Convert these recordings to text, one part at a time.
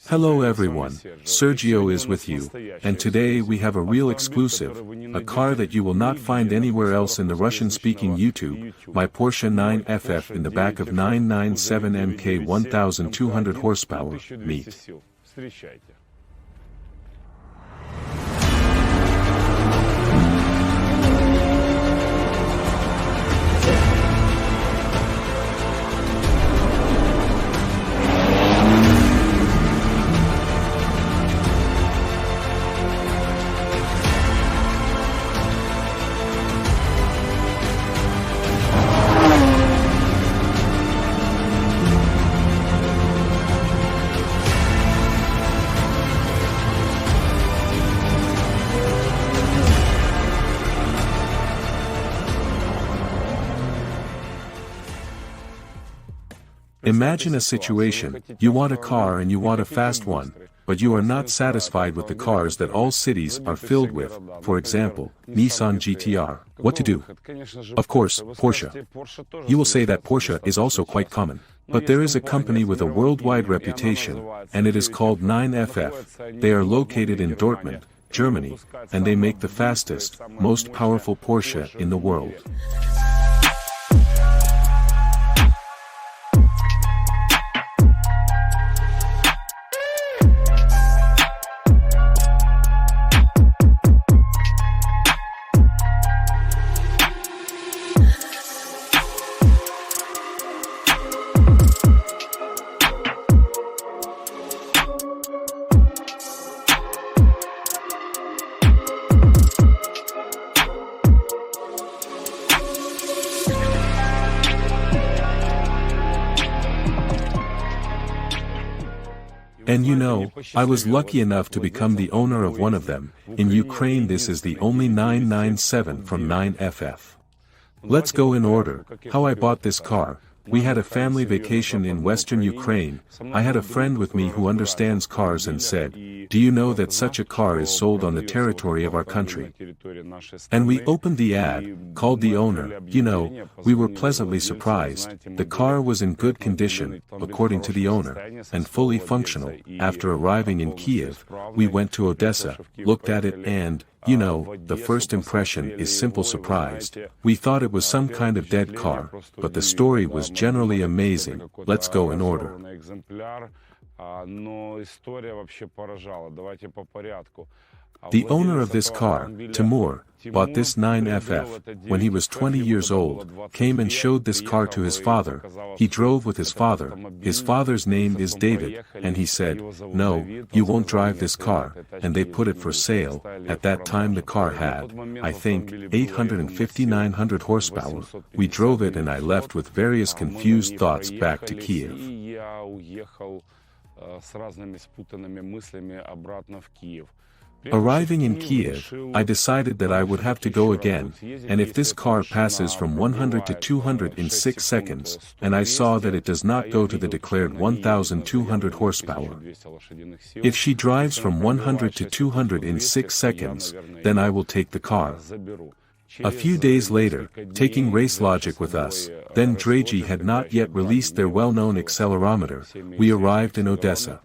Hello everyone, Serdjio is with you, and today we have a real exclusive, a car that you will not find anywhere else in the Russian-speaking YouTube, my Porsche 9FF in the back of 997 MK 1200 horsepower, meet. Imagine a situation, you want a car and you want a fast one, but you are not satisfied with the cars that all cities are filled with, for example, Nissan GTR. What to do? Of course, Porsche. You will say that Porsche is also quite common. But there is a company with a worldwide reputation, and it is called 9FF. They are located in Dortmund, Germany, and they make the fastest, most powerful Porsche in the world. And you know, I was lucky enough to become the owner of one of them. In Ukraine this is the only 997 from 9FF. Let's go in order, how I bought this car. We had a family vacation in western Ukraine. I had a friend with me who understands cars and said, "Do you know that such a car is sold on the territory of our country?" And we opened the ad, called the owner, you know, we were pleasantly surprised. The car was in good condition, according to the owner, and fully functional. After arriving in Kiev, we went to Odessa, looked at it and, you know, the first impression is simple surprised. We thought it was some kind of dead car, but the story was generally amazing. Let's go in order. The owner of this car, Timur, bought this 9FF, when he was 20 years old, came and showed this car to his father. He drove with his father. His father's name is David, and he said, "No, you won't drive this car," and they put it for sale. At that time the car had, I think, 850-900 horsepower. We drove it and I left with various confused thoughts back to Kiev. Arriving in Kiev, I decided that I would have to go again, and if this car passes from 100 to 200 in 6 seconds, and I saw that it does not go to the declared 1200 horsepower. If she drives from 100 to 200 in 6 seconds, then I will take the car. A few days later, taking Race Logic with us, then Serdjio had not yet released their well-known accelerometer, we arrived in Odessa.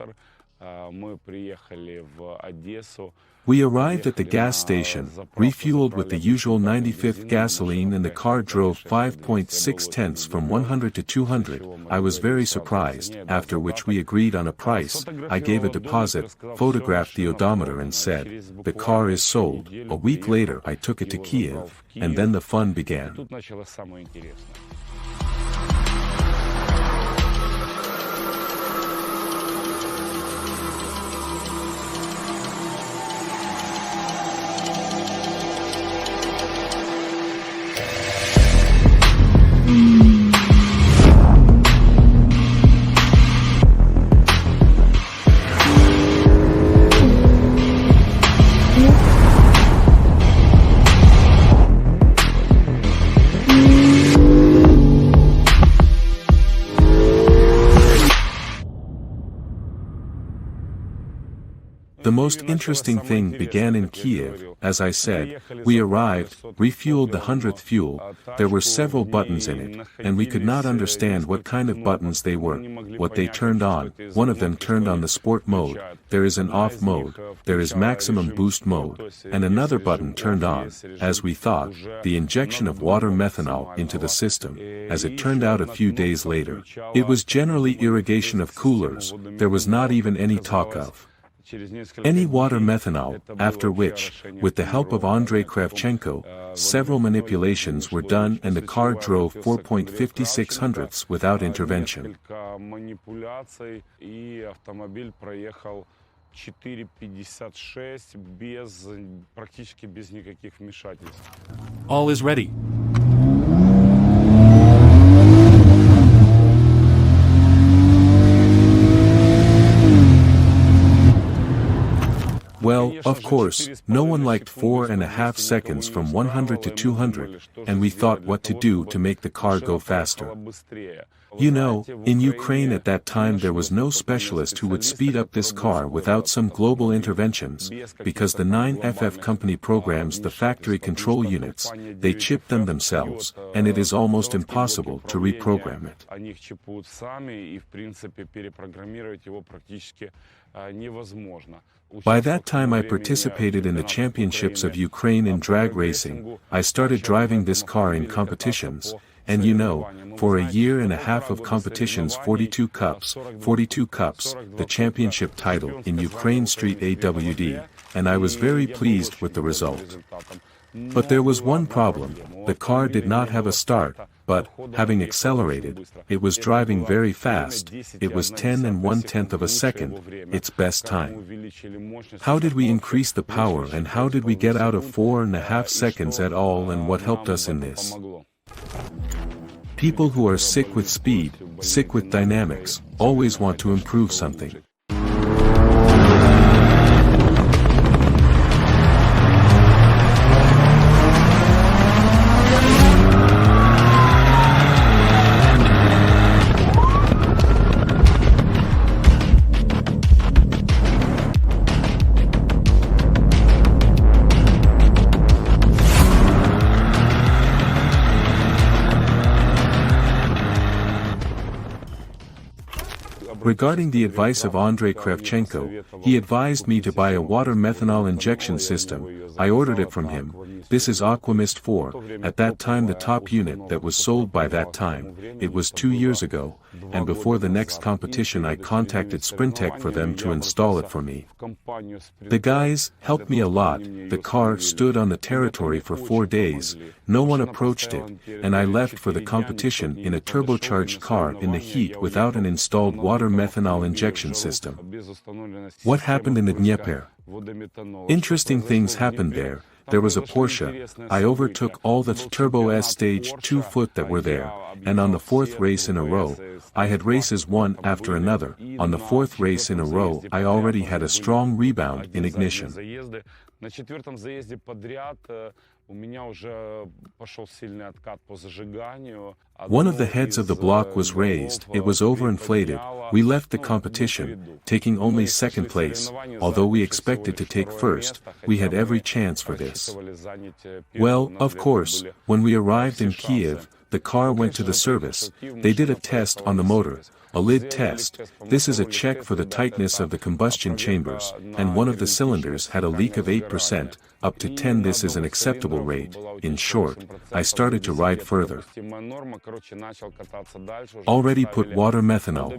We arrived at the gas station, refueled with the usual 95th gasoline and the car drove 5.6 tenths from 100 to 200. I was very surprised, after which we agreed on a price. I gave a deposit, photographed the odometer and said, "The car is sold." A week later I took it to Kiev, and then the fun began. most interesting thing began in Kiev. As I said, we arrived, refueled the 100th fuel, there were several buttons in it, and we could not understand what kind of buttons they were, what they turned on. One of them turned on the sport mode, there is an off mode, there is maximum boost mode, and another button turned on, as we thought, the injection of water methanol into the system, as it turned out a few days later. It was generally irrigation of coolers, there was not even any talk of any water methanol, after which, with the help of Andrei Kravchenko, several manipulations were done and the car drove 4.56 without intervention. 4.56 практически без никаких вмешательств. All is ready. Well, of course, no one liked 4.5 seconds from 100 to 200, and we thought what to do to make the car go faster. You know, in Ukraine at that time there was no specialist who would speed up this car without some global interventions, because the 9FF company programs the factory control units, they chip them themselves, and it is almost impossible to reprogram it. By that time I participated in the championships of Ukraine in drag racing, I started driving this car in competitions, and you know, for a year and a half of competitions 42 cups, the championship title in Ukraine Street AWD, and I was very pleased with the result. But there was one problem, the car did not have a start, but, having accelerated, it was driving very fast, it was 10 1/10 of a second, its best time. How did we increase the power and how did we get out of 4.5 seconds at all, and what helped us in this? People who are sick with speed, sick with dynamics, always want to improve something. Regarding the advice of Andrei Kravchenko, he advised me to buy a water methanol injection system. I ordered it from him. This is Aquamist 4, at that time the top unit that was sold by that time, it was 2 years ago, and before the next competition I contacted Sprintech for them to install it for me. The guys helped me a lot, the car stood on the territory for 4 days, no one approached it, and I left for the competition in a turbocharged car in the heat without an installed water methanol injection system. What happened in the Dnieper? Interesting things happened there. There was a Porsche, I overtook all the Turbo S Stage 2 foot that were there, and on the 4th race in a row, I had races one after another, on the 4th race in a row I already had a strong rebound in ignition. One of the heads of the block was raised, it was overinflated, we left the competition, taking only 2nd place, although we expected to take 1st, we had every chance for this. Well, of course, when we arrived in Kiev, the car went to the service, they did a test on the motor, a lid test, this is a check for the tightness of the combustion chambers, and one of the cylinders had a leak of 8%, up to 10 this is an acceptable rate. In short, I started to ride further. Already put water methanol.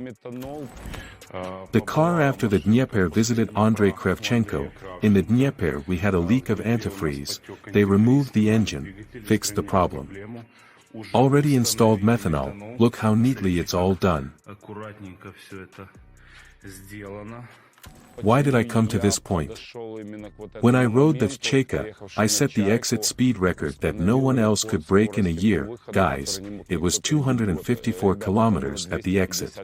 The car after the Dnieper visited Andrei Kravchenko. In the Dnieper we had a leak of antifreeze, they removed the engine, fixed the problem. Already installed methanol, look how neatly it's all done. Why did I come to this point? When I rode the Cheka, I set the exit speed record that no one else could break in a year, guys, it was 254 kilometers at the exit.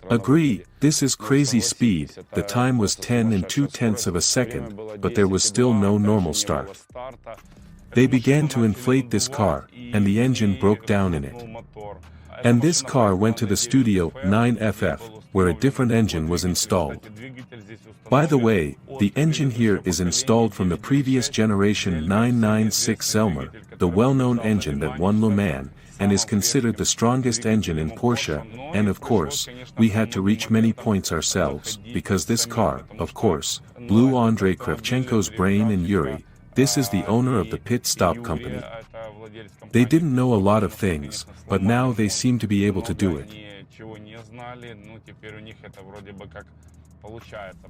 Agree, this is crazy speed, the time was 10 2/10 of a second, but there was still no normal start. They began to inflate this car, and the engine broke down in it. And this car went to the studio, 9FF, where a different engine was installed. By the way, the engine here is installed from the previous generation 996 Zelmer, the well-known engine that won Le Mans, and is considered the strongest engine in Porsche, and of course, we had to reach many points ourselves, because this car, of course, blew Andrei Kravchenko's brain and Yuri. This is the owner of the pit stop company. They didn't know a lot of things, but now they seem to be able to do it.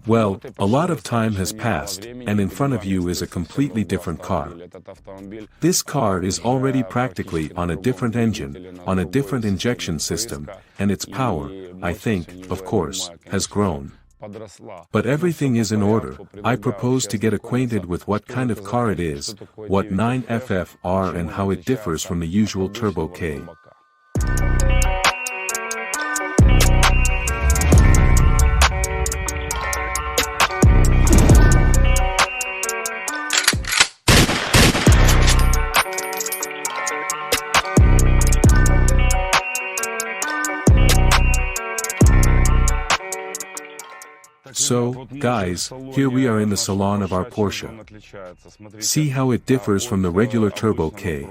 Well, a lot of time has passed, and in front of you is a completely different car. This car is already practically on a different engine, on a different injection system, and its power, I think, of course, has grown. But everything is in order. I propose to get acquainted with what kind of car it is, what 9FF are and how it differs from the usual Turbo K. So, guys, here we are in the salon of our Porsche. See how it differs from the regular Turbo K.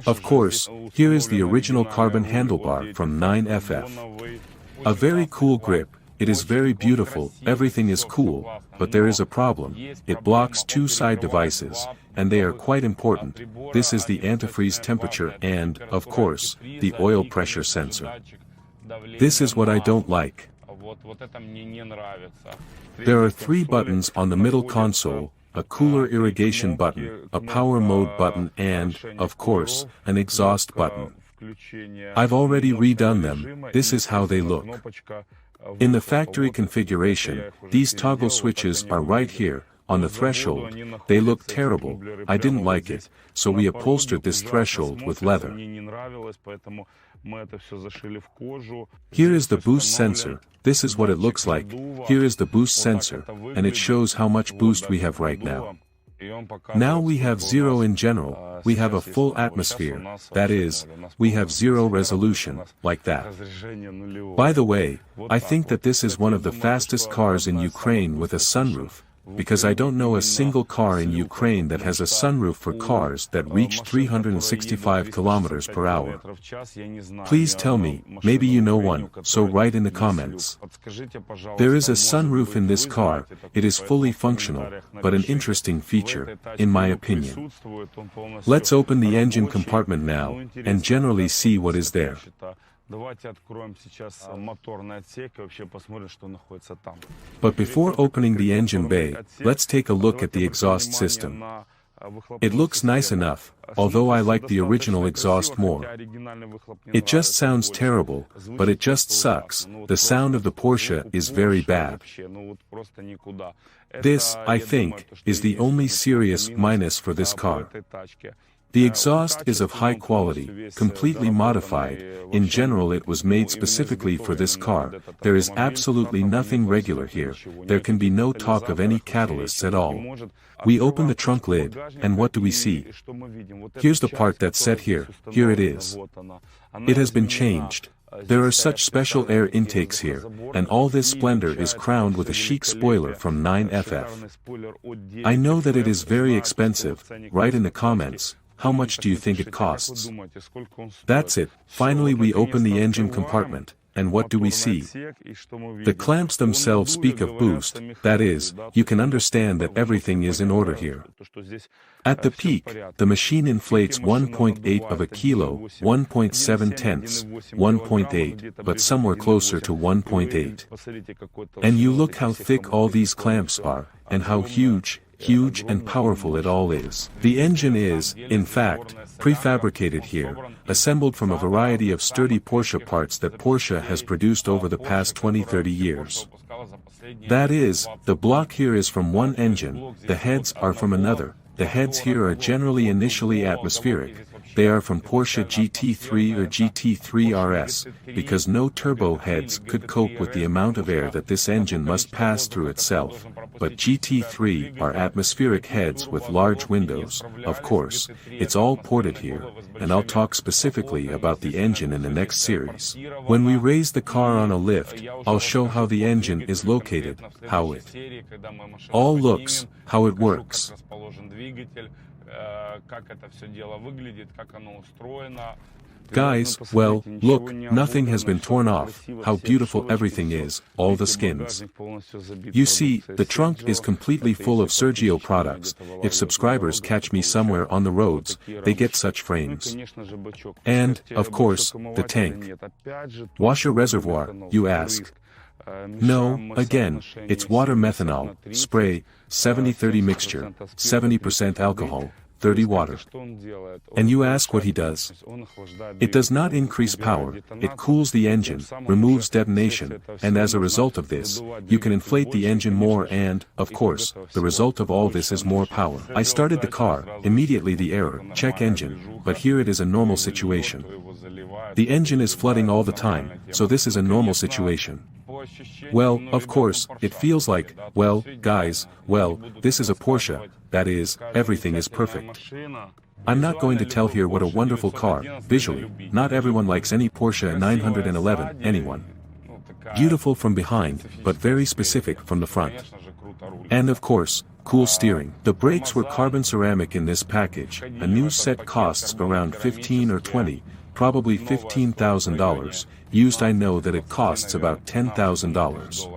Of course, here is the original carbon handlebar from 9FF. A very cool grip, it is very beautiful, everything is cool, but there is a problem, it blocks two side devices, and they are quite important. This is the antifreeze temperature and, of course, the oil pressure sensor. This is what I don't like. There are three buttons on the middle console, a cooler irrigation button, a power mode button and, of course, an exhaust button. I've already redone them, this is how they look. In the factory configuration, these toggle switches are right here, on the threshold, they look terrible, I didn't like it, so we upholstered this threshold with leather. Here is the boost sensor, this is what it looks like, here is the boost sensor, and it shows how much boost we have right now. Now we have zero in general, we have a full atmosphere, that is, we have zero resolution, like that. By the way, I think that this is one of the fastest cars in Ukraine with a sunroof, because I don't know a single car in Ukraine that has a sunroof for cars that reach 365 kilometers per hour. Please tell me, maybe you know one, so write in the comments. There is a sunroof in this car, it is fully functional, but an interesting feature, in my opinion. Let's open the engine compartment now, and generally see what is there. But before opening the engine bay, let's take a look at the exhaust system. It looks nice enough, although I like the original exhaust more. It just sounds terrible, but it just sucks, the sound of the Porsche is very bad. This, I think, is the only serious minus for this car. The exhaust is of high quality, completely modified, in general it was made specifically for this car, there is absolutely nothing regular here, there can be no talk of any catalysts at all. We open the trunk lid, and what do we see? Here's the part that's set here, here it is. It has been changed. There are such special air intakes here, and all this splendor is crowned with a chic spoiler from 9FF. I know that it is very expensive, write in the comments. How much do you think it costs? That's it, finally we open the engine compartment, and what do we see? The clamps themselves speak of boost, that is, you can understand that everything is in order here. At the peak, the machine inflates 1.8 of a kilo, 1.7 tenths, 1.8, but somewhere closer to 1.8. And you look how thick all these clamps are, and how huge and powerful it all is. The engine is, in fact, prefabricated here, assembled from a variety of sturdy Porsche parts that Porsche has produced over the past 20-30 years. That is, the block here is from one engine, the heads are from another, the heads here are generally initially atmospheric, they are from Porsche GT3 or GT3 RS, because no turbo heads could cope with the amount of air that this engine must pass through itself. but GT3 are atmospheric heads with large windows. Of course, it's all ported here, and I'll talk specifically about the engine in the next series. When we raise the car on a lift, I'll show how the engine is located, how it all looks, how it works. Guys, well, look, nothing has been torn off, how beautiful everything is, all the skins. You see, the trunk is completely full of Serdjio products. If subscribers catch me somewhere on the roads, they get such frames. And, of course, the tank. Washer reservoir, you ask? No, again, it's water methanol, spray, 70-30 mixture, 70% alcohol, 30 water. And you ask what he does? It does not increase power, it cools the engine, removes detonation, and as a result of this, you can inflate the engine more and, of course, the result of all this is more power. I started the car, immediately the error, check engine, but here it is a normal situation. The engine is flooding all the time, so this is a normal situation. Well, of course, it feels like, well, guys, well, this is a Porsche, that is, everything is perfect. I'm not going to tell here what a wonderful car, visually, not everyone likes any Porsche 911, anyone. Beautiful from behind, but very specific from the front. And of course, cool steering. The brakes were carbon ceramic in this package, a new set costs around 15 or 20, probably $15,000, used I know that it costs about $10,000.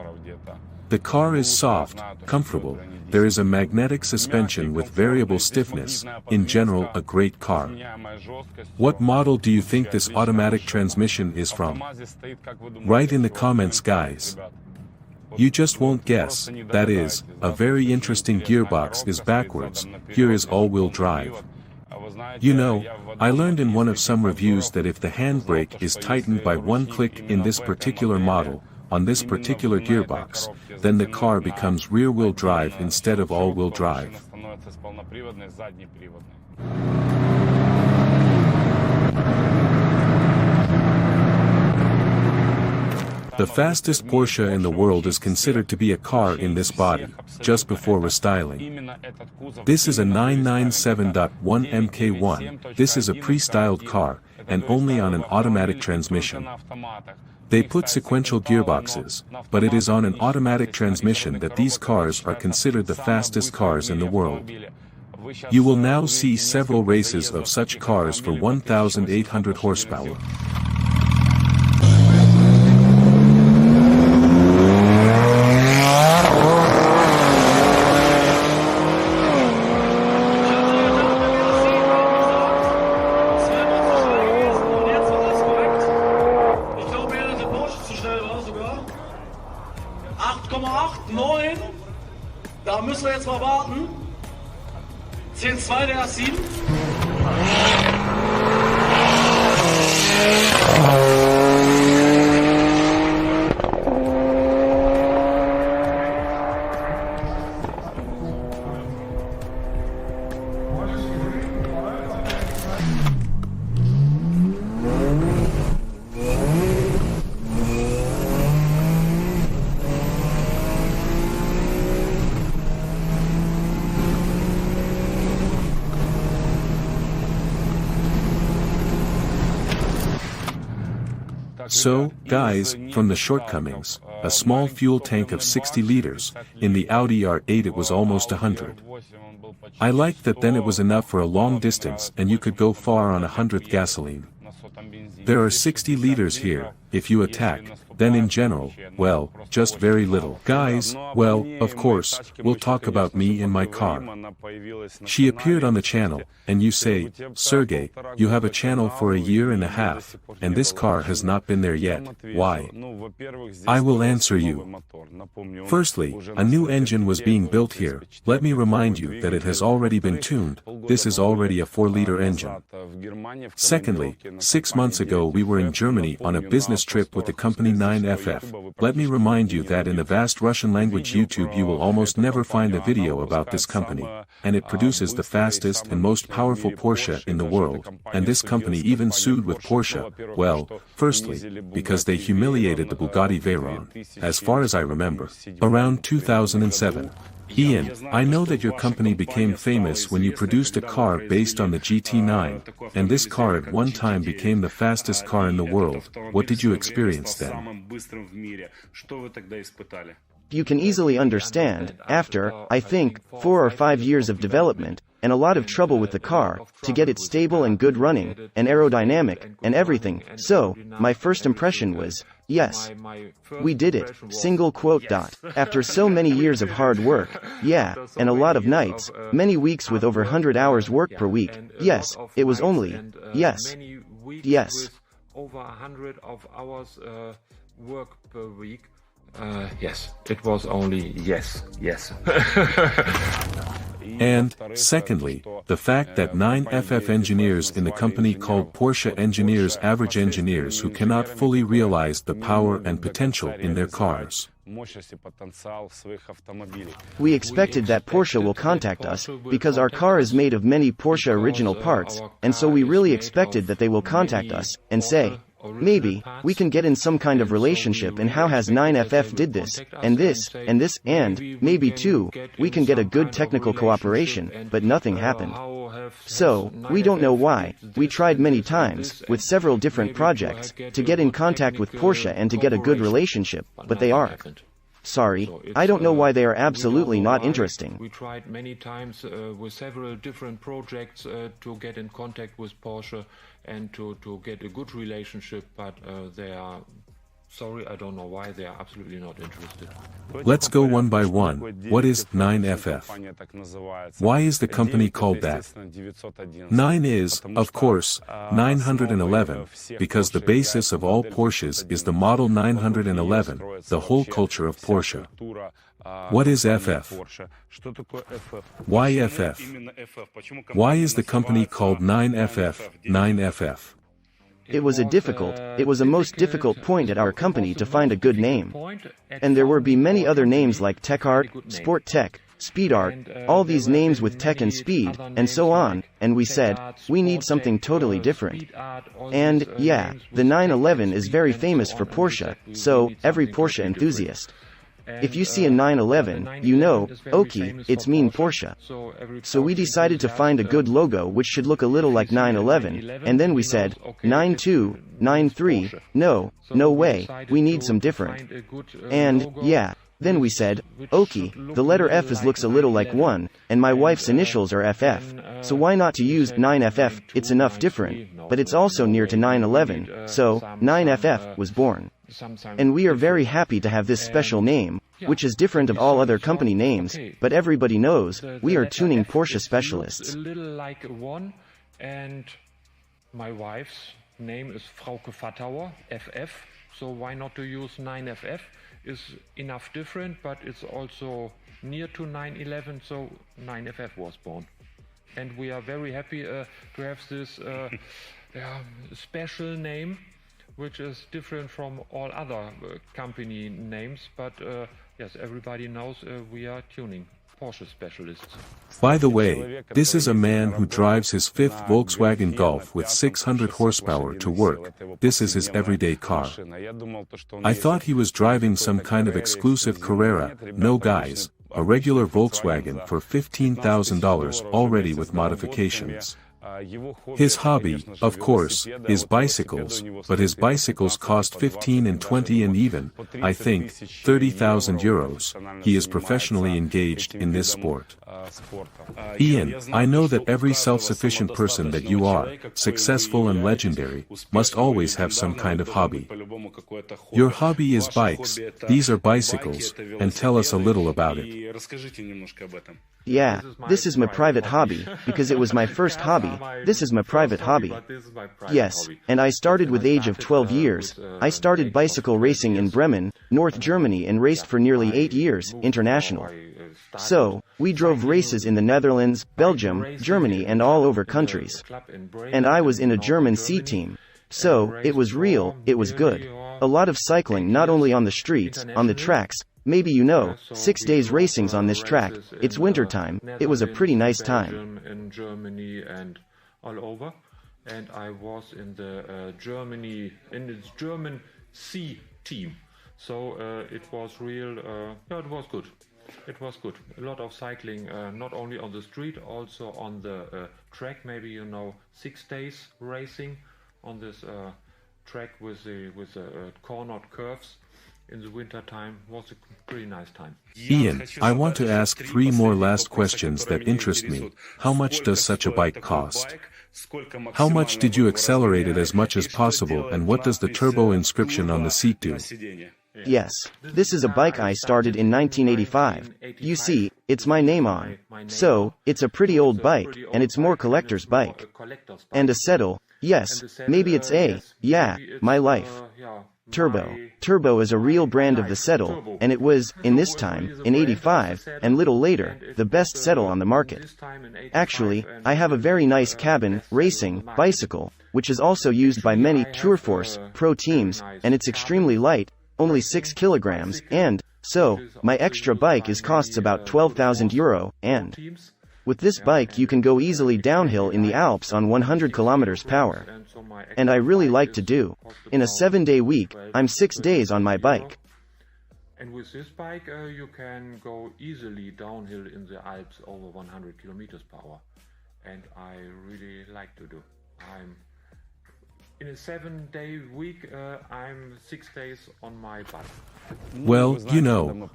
The car is soft, comfortable, there is a magnetic suspension with variable stiffness, in general a great car. What model do you think this automatic transmission is from? Write in the comments guys. You just won't guess, that is, a very interesting gearbox is backwards, here is all-wheel drive. You know, I learned in one of some reviews that if the handbrake is tightened by one click in this particular model, on this particular gearbox, then the car becomes rear-wheel drive instead of all-wheel drive. The fastest Porsche in the world is considered to be a car in this body, just before restyling. This is a 997.1 Mk1, this is a pre-styled car, and only on an automatic transmission. They put sequential gearboxes, but it is on an automatic transmission that these cars are considered the fastest cars in the world. You will now see several races of such cars for 1,800 horsepower. Da müssen wir jetzt mal warten. 10.2 der R7. So, guys, from the shortcomings, a small fuel tank of 60 liters, in the Audi R8 it was almost 100. I liked that then it was enough for a long distance and you could go far on 100th gasoline. There are 60 liters here, if you attack, then in general, well, just very little. Guys, well, of course, we'll talk about me in my car. She appeared on the channel, and you say, Sergey, you have a channel for a year and a half, and this car has not been there yet, why? I will answer you. Firstly, a new engine was being built here, let me remind you that it has already been tuned, this is already a 4-liter engine. Secondly, 6 months ago we were in Germany on a business trip with the company 9FF, let me remind you that in the vast Russian language YouTube you will almost never find a video about this company, and it produces the fastest and most powerful Porsche in the world, and this company even sued with Porsche, well, firstly, because they humiliated the Bugatti Veyron, as far as I remember, around 2007. Ian, I know that your company became famous when you produced a car based on the GT9, and this car at one time became the fastest car in the world. What did you experience then? You can easily understand, after, I think, 4 or 5 years of development, and a lot of trouble with the car, to get it stable and good running, and aerodynamic, and everything, so, my first impression was, yes. We did it, single quote dot. After so many years of hard work, yeah, and a lot of nights, many weeks with over 100 hours work per week, yes, it was only, yes. Yes. Over 100 of hours work per week. Yes, it was only yes. And, secondly, the fact that 9FF engineers in the company called Porsche engineers average engineers who cannot fully realize the power and potential in their cars. We expected that Porsche will contact us, because our car is made of many Porsche original parts, and so we really expected that they will contact us, and say, maybe, we can get in some kind of relationship and how has 9FF did this, and maybe too, we can get a good technical cooperation, but nothing happened. So, we don't know why, we tried many times, with several different projects, to get in contact with Porsche and to get a good relationship, but they are. Sorry, I don't know why they are absolutely not interesting. We tried many times with several different projects to get in contact with Porsche and to get a good relationship, but they are, sorry, I don't know why, they are absolutely not interested. Let's go one by one. What is 9FF? Why is the company called that? 9 is, of course, 911, because the basis of all Porsches is the model 911, the whole culture of Porsche. What is FF? Why FF? Why is the company called 9FF, 9FF? It was a most difficult point at our company to find a good name. And there would be many other names like Tech Art, Sport Tech, Speed Art, all these names with tech and speed, and so on, and we said, we need something totally different. And, yeah, the 911 is very famous for Porsche, so, every Porsche enthusiast. If you see a 911, you know, okay, it's mean Porsche. So we decided to find a good logo which should look a little like 911, and then we said, 92, 93, no way, we need some different. And, yeah, then we said, okay, the letter F looks a little like 1, and my wife's initials are FF, so why not to use 9FF, it's enough different, but it's also near to 911, so, 9FF was born. And we are very happy to have this special name, which is different of all other company names, but everybody knows, we are tuning Porsche specialists. A little like a 1, and my wife's name is Frauke Vattauer, FF, so why not to use 9FF? Is enough different, but it's also near to 911, so 9FF was born. And we are very happy to have this special name, which is different from all other company names, but yes, everybody knows we are tuning Porsche specialists. By the way, this is a man who drives his 5th Volkswagen Golf with 600 horsepower to work. This is his everyday car. I thought he was driving some kind of exclusive Carrera. No guys, a regular Volkswagen for $15,000 already with modifications. His hobby, of course, is bicycles, but his bicycles cost 15 and 20 and even, I think, 30,000 euros. He is professionally engaged in this sport. Ian, I know that every self-sufficient person that you are, successful and legendary, must always have some kind of hobby. Your hobby is bikes, these are bicycles, and tell us a little about it. Yeah, this is my private hobby, because it was my first hobby, this is my private hobby. Yes, and I started with age of 12 years, I started bicycle racing in Bremen, North Germany and raced for nearly 8 years, international. So, we drove races in the Netherlands, Belgium, Germany and all over countries. And I was in a German C team. So, it was real, it was good. A lot of cycling not only on the streets, on the tracks, maybe 6 days racings on this track, it's winter time, it was a pretty nice time. In Germany and all over. And I was in the German C team. So it was it was good. It was good. A lot of cycling, not only on the street, also on the track. Maybe 6 days racing on this track with the cornered curves in the winter time was a pretty nice time. Ian, I want to ask 3 more last questions that interest me. How much does such a bike cost? How much did you accelerate it as much as possible, and what does the turbo inscription on the seat do? Yes, this is a bike I started in 1985. You see, it's my name on. So, it's a pretty old bike, and it's more collector's bike. And a settle, yes, maybe it's my life. Turbo. Turbo is a real brand of the settle, and it was, in this time, in 85, and little later, the best settle on the market. Actually, I have a very nice cabin, racing, bicycle, which is also used by many Tourforce pro teams, and it's extremely light, only 6 kilograms, and, so, my extra bike costs about €12,000, and with this bike you can go easily downhill in the Alps on 100 kilometers power. And I really like to do. In a 7-day week, I'm 6 days on my bike. And with this bike you can go easily downhill in the Alps over 100 kilometers per hour. And I really like to do. In a 7-day week, I'm 6 days on my bike. Well,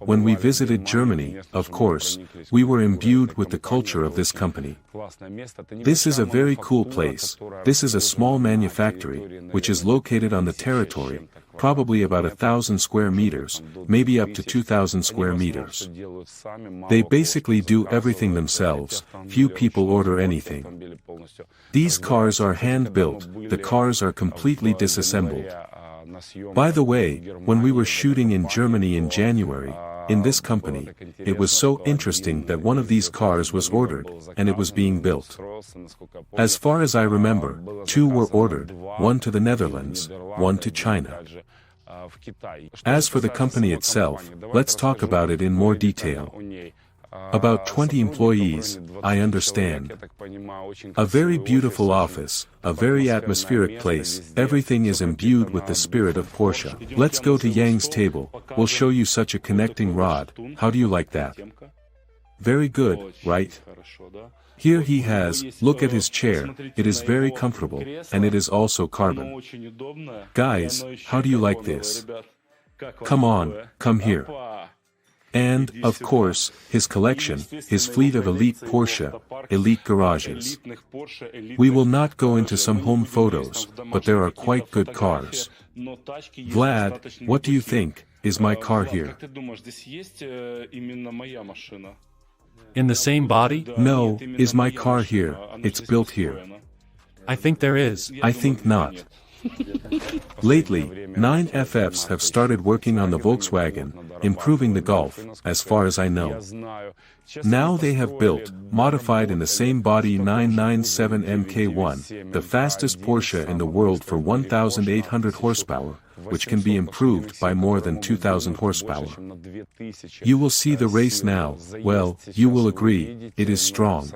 when we visited Germany, of course, we were imbued with the culture of this company. This is a very cool place. This is a small manufactory, which is located on the territory, probably about 1,000 square meters, maybe up to 2,000 square meters. They basically do everything themselves, few people order anything. These cars are hand-built, the cars are completely disassembled. By the way, when we were shooting in Germany in January, in this company, it was so interesting that one of these cars was ordered, and it was being built. As far as I remember, 2 were ordered, 1 to the Netherlands, 1 to China. As for the company itself, let's talk about it in more detail. About 20 employees, I understand. A very beautiful office, a very atmospheric place, everything is imbued with the spirit of Porsche. Let's go to Yang's table, we'll show you such a connecting rod, how do you like that? Very good, right? Here he has, look at his chair, it is very comfortable, and it is also carbon. Guys, how do you like this? Come on, come here. And, of course, his collection, his fleet of elite Porsche, elite garages. We will not go into some home photos, but there are quite good cars. Vlad, what do you think, is my car here? In the same body? No, is my car here, it's built here. I think there is. I think not. Lately, 9FFs have started working on the Volkswagen, improving the Golf, as far as I know. Now they have built, modified in the same body 997 MK1, the fastest Porsche in the world for 1,800 horsepower, which can be improved by more than 2,000 horsepower. You will see the race now, well, you will agree, it is strong.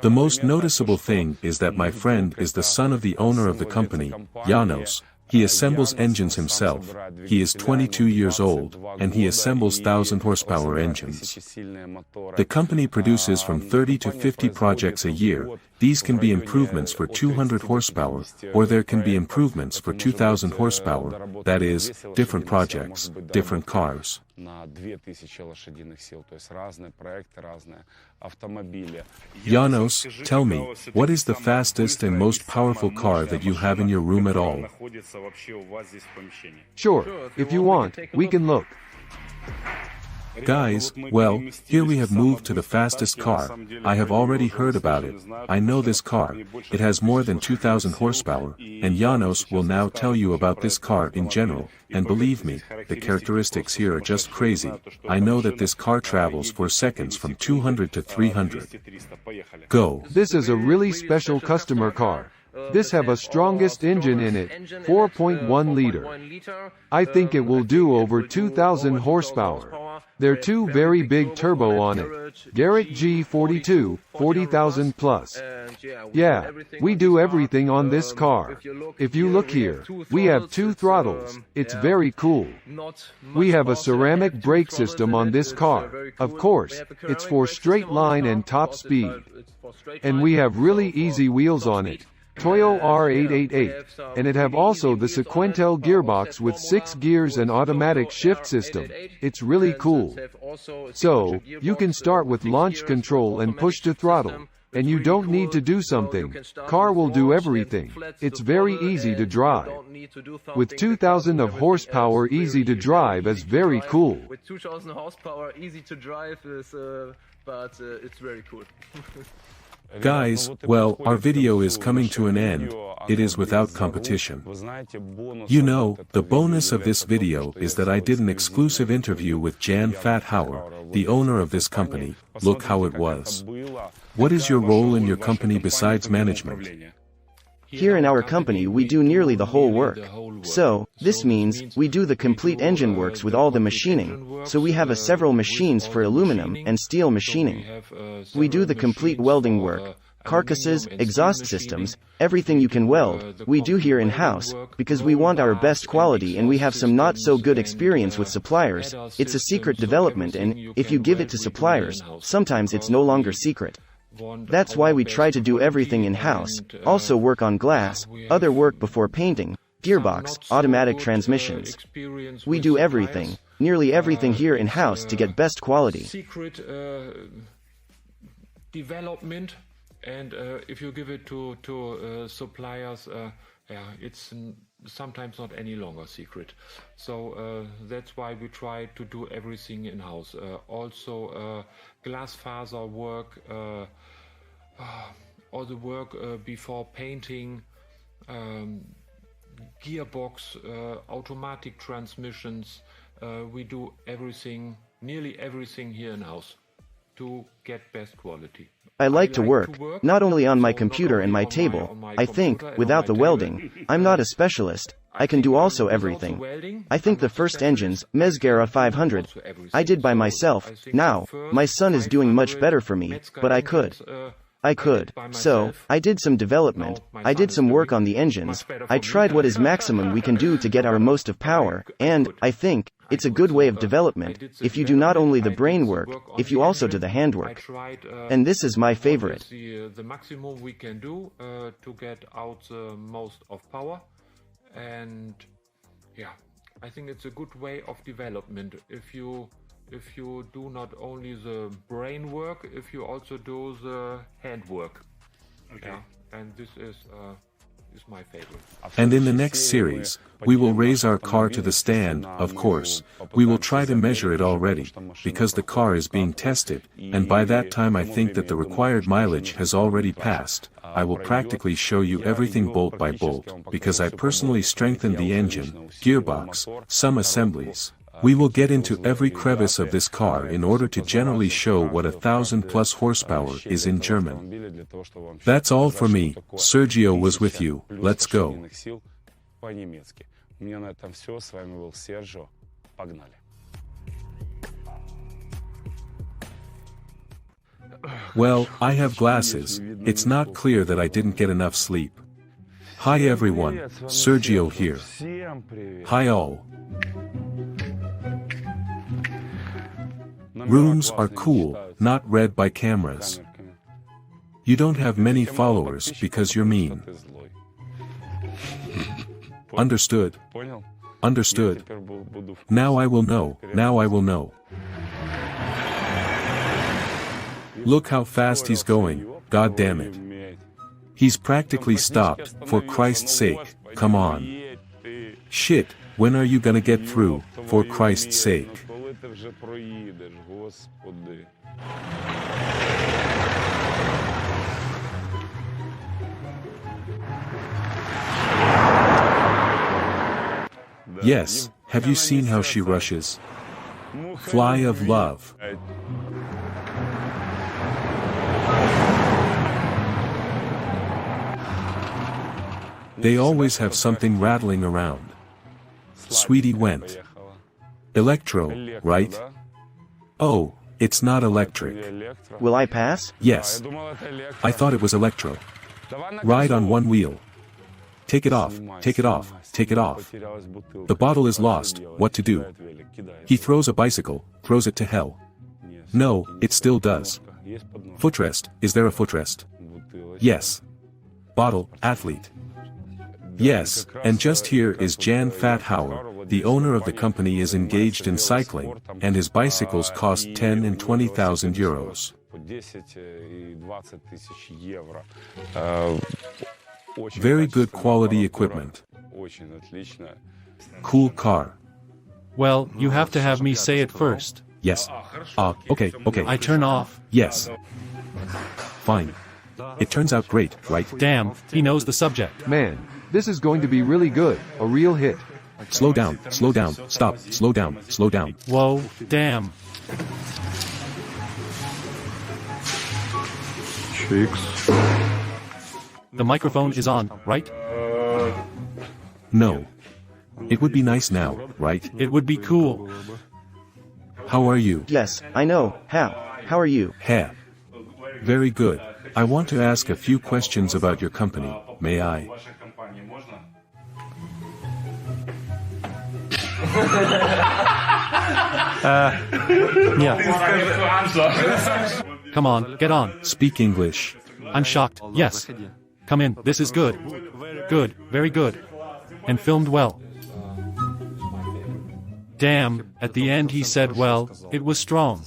The most noticeable thing is that my friend is the son of the owner of the company, Janos. He assembles engines himself. He is 22 years old, and he assembles 1,000 horsepower engines. The company produces from 30 to 50 projects a year. These can be improvements for 200 horsepower, or there can be improvements for 2,000 horsepower, that is, different projects, different cars. Janos, tell me, what is the fastest and most powerful car that you have in your room at all? Sure, if you want, we can look. Guys, well, here we have moved to the fastest car. I have already heard about it. I know this car. It has more than 2,000 horsepower, and Janos will now tell you about this car in general, and believe me, the characteristics here are just crazy. I know that this car travels for seconds from 200 to 300. Go. This is a really special customer car. This have a strongest engine in it, 4.1 liter. I think it will do over 2,000 horsepower. There are two very big turbo on it. Garrett G42, 40,000 plus. Yeah, we do everything on this car. If you look here, we have two throttles. It's very cool. We have a ceramic brake system on this car. Of course, it's for straight line and top speed. And we have really easy wheels on it. Toyo R888, and it have also the sequential gearbox with 6 gears and automatic shift system. It's really cool. So, you can start with launch control and push to throttle, and you don't need to do something. Car will do everything. It's very easy to drive. With 2,000 of horsepower, easy to drive is very cool. With 2,000 horsepower, easy to drive is, but it's very cool. Guys, well, our video is coming to an end. It is without competition. You know, the bonus of this video is that I did an exclusive interview with Jan Fathauer, the owner of this company. Look how it was. What is your role in your company besides management? Here in our company we do nearly the whole work. So, this means, we do the complete engine works with all the machining, so we have several machines for aluminum and steel machining. We do the complete welding work, carcasses, exhaust systems, everything you can weld, we do here in-house, because we want our best quality and we have some not so good experience with suppliers. It's a secret development and, if you give it to suppliers, sometimes it's no longer secret. That's why we try to do everything in-house, also work on glass, other work before painting, gearbox, automatic transmissions. We do everything, nearly everything here in-house to get best quality. Secret development, and if you give it to suppliers, yeah, it's sometimes not any longer secret. So that's why we try to do everything in-house. Also glass fiber work, all the work before painting, gearbox, automatic transmissions. We do everything, nearly everything here in-house to get best quality. I like to work, not only on my computer and my table. I think, without the welding, I'm not a specialist. I can do also everything. I think the first engines, Mezgara 500, I did by myself. Now, my son is doing much better for me, but I could. So, I did some development, I did some work on the engines, I tried what is maximum we can do to get our most of power, and, I think, it's a good way of development, if you do not only the brain work, if you also do the handwork. And this is my favorite. The maximum we can do to get out the most of power, and yeah, I think it's a good way of development if you do not only the brain work, if you also do the hand work. Okay. Yeah, and this is my favorite. And in the next series, we will raise our car to the stand, of course. We will try to measure it already, because the car is being tested, and by that time I think that the required mileage has already passed. I will practically show you everything bolt by bolt, because I personally strengthened the engine, gearbox, some assemblies. We will get into every crevice of this car in order to generally show what 1,000+ horsepower is in German. That's all for me. Serdjio was with you. Let's go. У меня на этом все. С вами был Serdjio. Погнали. Well, I have glasses, it's not clear that I didn't get enough sleep. Hi everyone, Serdjio here. Hi all. Rooms are cool, not read by cameras. You don't have many followers because you're mean. Understood. Understood. Now I will know, now I will know. Look how fast he's going, god damn it. He's practically stopped, for Christ's sake, come on. Shit, when are you gonna get through, for Christ's sake? Yes, have you seen how she rushes? Fly of love. They always have something rattling around. Sweetie went. Electro, right? Oh, it's not electric. Will I pass? Yes. I thought it was electro. Ride on one wheel. Take it off, take it off, take it off. The bottle is lost, what to do? He throws a bicycle, throws it to hell. No, it still does. Footrest, is there a footrest? Yes. Bottle, athlete. Yes, and just here is Jan Fathauer, the owner of the company is engaged in cycling, and his bicycles cost 10 and 20,000 euros. Very good quality equipment. Cool car. Well, you have to have me say it first. Yes. Okay. I turn off. Yes. Fine. It turns out great, right? Damn, he knows the subject. Man, this is going to be really good, a real hit. Slow down, stop, slow down. Whoa, damn. Chicks. The microphone is on, right? No. It would be nice now, right? It would be cool. How are you? Yes, I know. How are you? Ha. Very good. I want to ask a few questions about your company, may I? Yeah. Come on, get on. Speak English. I'm shocked, yes. Come in, this is good. Good, very good. And filmed well. Damn, at the end he said well, it was strong.